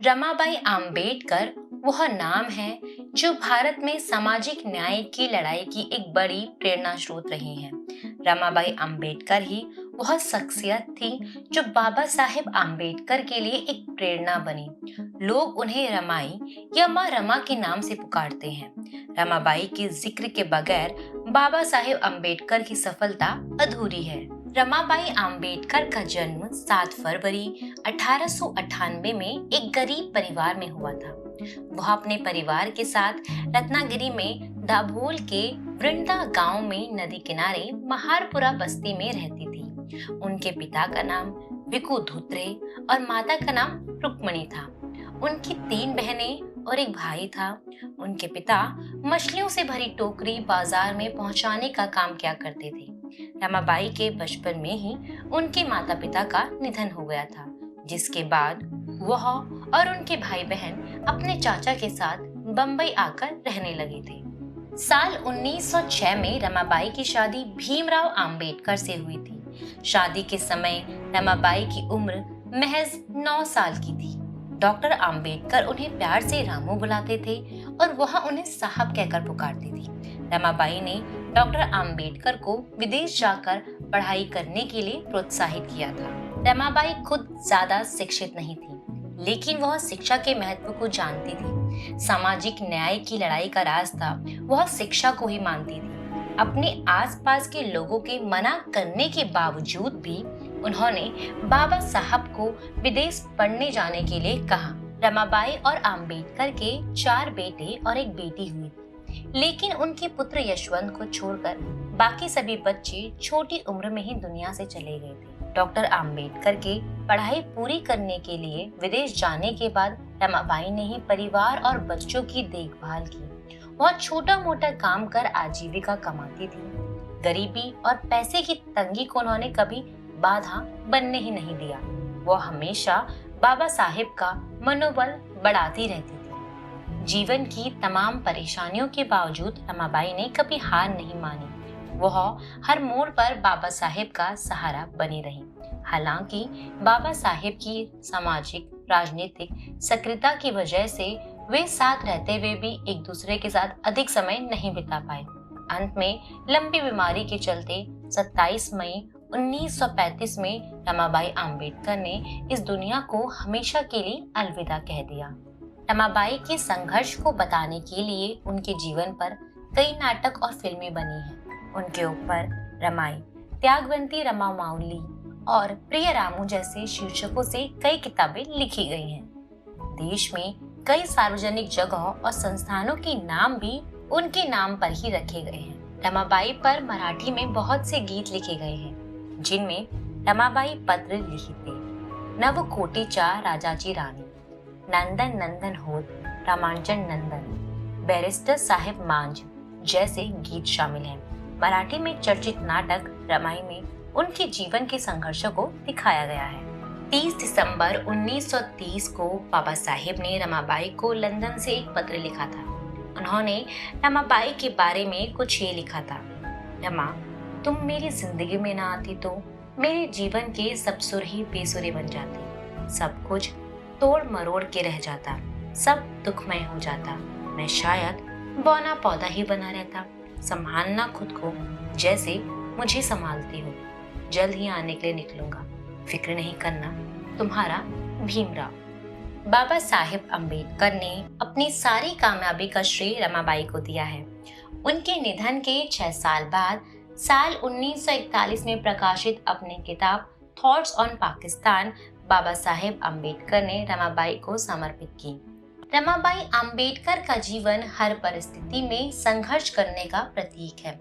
रमाबाई आम्बेडकर वह नाम है जो भारत में सामाजिक न्याय की लड़ाई की एक बड़ी प्रेरणा स्रोत रही हैं। रमाबाई आम्बेडकर ही वह शख्सियत थी जो बाबा साहेब आम्बेडकर के लिए एक प्रेरणा बनी। लोग उन्हें रमाई या माँ रमा के नाम से पुकारते हैं। रमाबाई के जिक्र के बगैर बाबा साहेब आम्बेडकर की सफलता अधूरी है। रमाबाई आम्बेडकर का जन्म 7 फरवरी 1898 में एक गरीब परिवार में हुआ था। वह अपने परिवार के साथ रत्नागिरी में दाभोल के वृंदा गांव में नदी किनारे महारपुरा बस्ती में रहती थी। उनके पिता का नाम भिकू धोत्रे और माता का नाम रुक्मणी था। उनकी 3 बहनें और एक भाई था। उनके पिता मछलियों से भरी टोकरी बाजार में पहुंचाने का काम किया करते थे। रमाबाई के बचपन में ही उनके माता पिता का निधन हो गया था, जिसके बाद वह और उनके भाई बहन अपने चाचा के साथ बम्बई आकर रहने लगे थे। साल 1906 में रमाबाई की शादी भीमराव आम्बेडकर से हुई थी। शादी के समय रमाबाई की उम्र महज 9 साल की थी। डॉक्टर आम्बेडकर उन्हें प्यार से रामू बुलाते थे और वह उन्हें साहब कहकर पुकारती थी। रमाबाई ने डॉक्टर आम्बेडकर को विदेश जाकर पढ़ाई करने के लिए प्रोत्साहित किया था। रमाबाई खुद ज्यादा शिक्षित नहीं थी, लेकिन वह शिक्षा के महत्व को जानती थी। सामाजिक न्याय की लड़ाई का रास्ता वह शिक्षा को ही मानती थी। अपने आसपास के लोगों के मना करने के बावजूद भी उन्होंने बाबा साहब को विदेश पढ़ने जाने के लिए कहा। रमाबाई और आम्बेडकर के 4 बेटे और एक बेटी हुई, लेकिन उनके पुत्र यशवंत को छोड़कर बाकी सभी बच्चे छोटी उम्र में ही दुनिया से चले गए थे। डॉक्टर आम्बेडकर के पढ़ाई पूरी करने के लिए विदेश जाने के बाद रमाबाई ने ही परिवार और बच्चों की देखभाल की। वह छोटा मोटा काम कर आजीविका कमाती थी। गरीबी और पैसे की तंगी को उन्होंने कभी बाधा बनने ही नहीं दिया। वह हमेशा बाबा साहेब का मनोबल बढ़ाती रहती थी। जीवन की तमाम परेशानियों के बावजूद रमाबाई ने कभी हार नहीं मानी। वह हर मोड़ पर बाबा साहेब का सहारा बनी रही। हालांकि बाबा साहेब की सामाजिक राजनीतिक सक्रियता की वजह से वे साथ रहते हुए भी एक दूसरे के साथ अधिक समय नहीं बिता पाए। अंत में लंबी बीमारी के चलते 27 मई 1935 में रमाबाई आम्बेडकर ने इस दुनिया को हमेशा के लिए अलविदा कह दिया। रमाबाई के संघर्ष को बताने के लिए उनके जीवन पर कई नाटक और फिल्में बनी हैं। उनके ऊपर रमाई, त्यागवंती रमा माउली और प्रिय रामू जैसे शीर्षकों से कई किताबें लिखी गई हैं। देश में कई सार्वजनिक जगहों और संस्थानों के नाम भी उनके नाम पर ही रखे गए हैं। रमाबाई पर मराठी में बहुत से गीत लिखे गए हैं, जिनमें रमाबाई पत्र लिखिते, नवकोटीच्या राजाची राणी, नंदन नंदन होत, रामांजन नंदन, बैरिस्टर साहेब मांझ जैसे गीत शामिल हैं। मराठी में चर्चित नाटक रमाई में उनके जीवन के संघर्षों को दिखाया गया है। 30 दिसंबर 1930 को बाबा साहेब ने रमाबाई को लंदन से एक पत्र लिखा था। उन्होंने रमाबाई के बारे में कुछ ये लिखा था। रमा, तुम मेरी जिंदगी में ना आती तो मेरे जीवन के सब सुर ही बेसुरे बन जाते। सब कुछ तोड़ मरोड़ के रह जाता, सब दुखमय हो जाता। मैं शायद बौना पौधा ही बना रहता, संभालना खुद को जैसे मुझे संभालती हो। जल्द ही आने के लिए निकलूंगा, फिक्र नहीं करना, तुम्हारा भीमराव। बाबा साहेब अम्बेडकर ने अपनी सारी कामयाबी का श्रेय रमाबाई को दिया है। उनके निधन के 6 साल बाद साल 1941 में प्रकाशित अपनी किताब थॉट्स ऑन पाकिस्तान बाबा साहेब अम्बेडकर ने रमाबाई को समर्पित की। रमाबाई अम्बेडकर का जीवन हर परिस्थिति में संघर्ष करने का प्रतीक है।